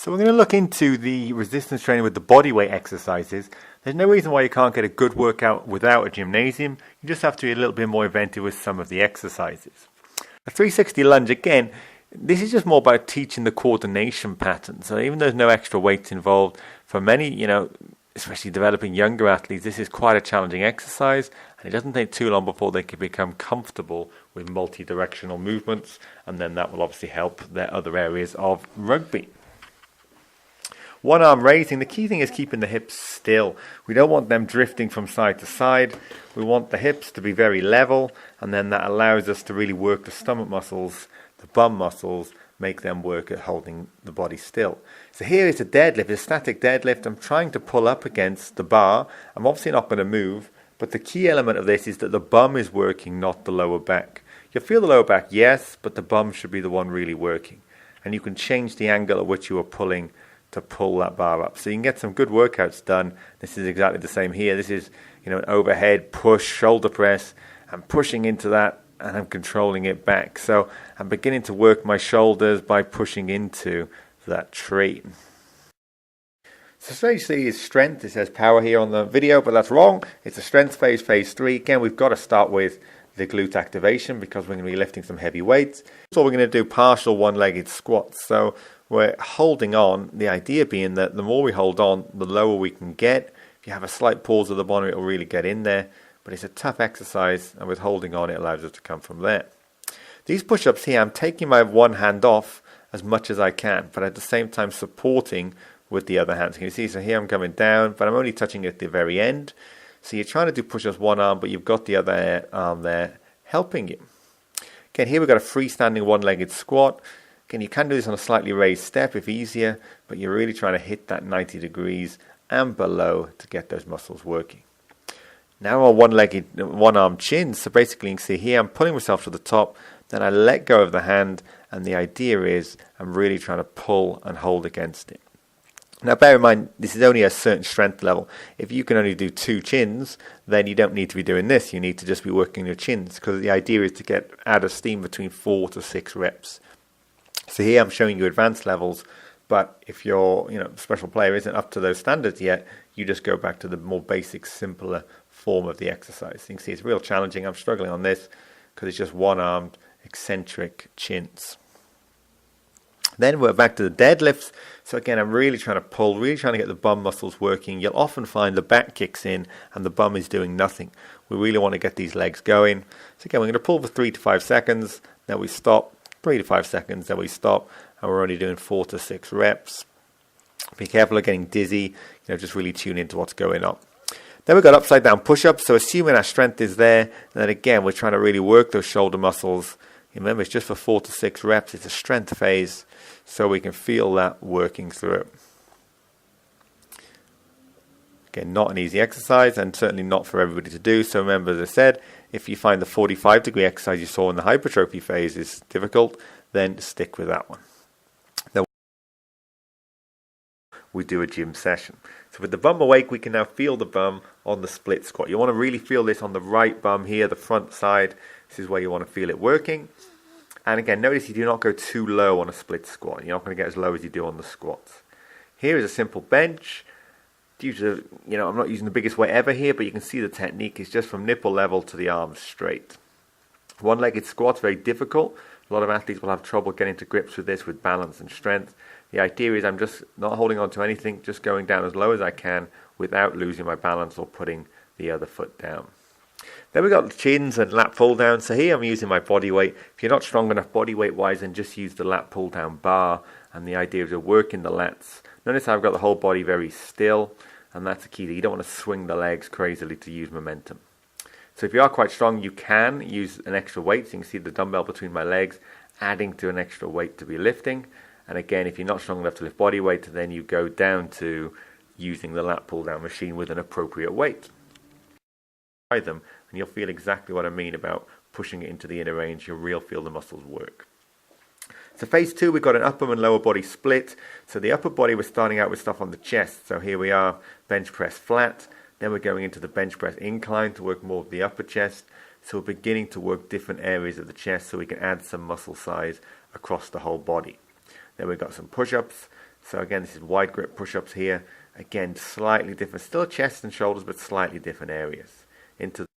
So we're going to look into the resistance training with the body weight exercises. There's no reason why you can't get a good workout without a gymnasium. You just have to be a little bit more inventive with some of the exercises. A 360 lunge, again, this is just more about teaching the coordination pattern. So even though there's no extra weights involved, for many, especially developing younger athletes, this is quite a challenging exercise, and it doesn't take too long before they can become comfortable with multi-directional movements, and then that will obviously help their other areas of rugby. One arm raising, the key thing is keeping the hips still. We don't want them drifting from side to side. We want the hips to be very level, and then that allows us to really work the stomach muscles, the bum muscles, make them work at holding the body still. So here is a deadlift, a static deadlift. I'm trying to pull up against the bar. I'm obviously not going to move, but the key element of this is that the bum is working, not the lower back. You'll feel the lower back, yes, but the bum should be the one really working. And you can change the angle at which you are pulling to pull that bar up. So you can get some good workouts done. This is exactly the same here. This is, an overhead push, shoulder press. I'm pushing into that and I'm controlling it back. So I'm beginning to work my shoulders by pushing into that tree. So stage 3 is strength. It says power here on the video, but that's wrong. It's a strength phase, phase 3. Again, we've got to start with the glute activation because we're going to be lifting some heavy weights. So we're going to do partial one-legged squats. So we're holding on, the idea being that the more we hold on, the lower we can get. If you have a slight pause at the bottom, it will really get in there. But it's a tough exercise, and with holding on, it allows us to come from there. These push-ups here, I'm taking my one hand off as much as I can, but at the same time supporting with the other hand. So you see, so here I'm coming down, but I'm only touching it at the very end. So you're trying to do push-ups one arm, but you've got the other arm there helping you. Again, here we've got a freestanding one-legged squat. Again, you can do this on a slightly raised step if easier, but you're really trying to hit that 90 degrees and below to get those muscles working. Now on one-legged, one-arm chin, so basically you can see here I'm pulling myself to the top, then I let go of the hand, and the idea is I'm really trying to pull and hold against it. Now bear in mind, this is only a certain strength level. If you can only do 2 chins, then you don't need to be doing this. You need to just be working your chins, because the idea is to add a steam between 4 to 6 reps. So here I'm showing you advanced levels, but if your special player isn't up to those standards yet, you just go back to the more basic, simpler form of the exercise. You can see it's real challenging. I'm struggling on this because it's just one-armed eccentric chins. Then we're back to the deadlifts. So again, I'm really trying to pull, really trying to get the bum muscles working. You'll often find the back kicks in and the bum is doing nothing. We really want to get these legs going. So again, we're going to pull for 3 to 5 seconds. Then we stop. 3 to 5 seconds, then we stop, and we're only doing 4 to 6 reps. Be careful of getting dizzy, just really tune into what's going on. Then we've got upside down push-ups, so assuming our strength is there, and then again, we're trying to really work those shoulder muscles. Remember, it's just for 4 to 6 reps, it's a strength phase, so we can feel that working through. Again, not an easy exercise, and certainly not for everybody to do, so remember, as I said, if you find the 45-degree exercise you saw in the hypertrophy phase is difficult, then stick with that one. Then we do a gym session. So with the bum awake, we can now feel the bum on the split squat. You want to really feel this on the right bum here, the front side. This is where you want to feel it working. And again, notice you do not go too low on a split squat. You're not going to get as low as you do on the squats. Here is a simple bench. Due to, I'm not using the biggest weight ever here, but you can see the technique is just from nipple level to the arms straight. One-legged squats, very difficult. A lot of athletes will have trouble getting to grips with this with balance and strength. The idea is I'm just not holding on to anything, just going down as low as I can without losing my balance or putting the other foot down. Then we've got the chins and lat pull down. So here I'm using my body weight. If you're not strong enough body weight wise, then just use the lat pull down bar. And the idea is to work in the lats. Notice how I've got the whole body very still. And that's the key. You don't want to swing the legs crazily to use momentum. So if you are quite strong, you can use an extra weight. So you can see the dumbbell between my legs, adding to an extra weight to be lifting. And again, if you're not strong enough to lift body weight, then you go down to using the lat pull down machine with an appropriate weight. Try them and you'll feel exactly what I mean about pushing it into the inner range. You'll really feel the muscles work. So phase 2, we've got an upper and lower body split. So the upper body, we're starting out with stuff on the chest. So here we are, bench press flat. Then we're going into the bench press incline to work more of the upper chest. So we're beginning to work different areas of the chest so we can add some muscle size across the whole body. Then we've got some push-ups. So again, this is wide grip push-ups here. Again, slightly different, still chest and shoulders, but slightly different areas. Into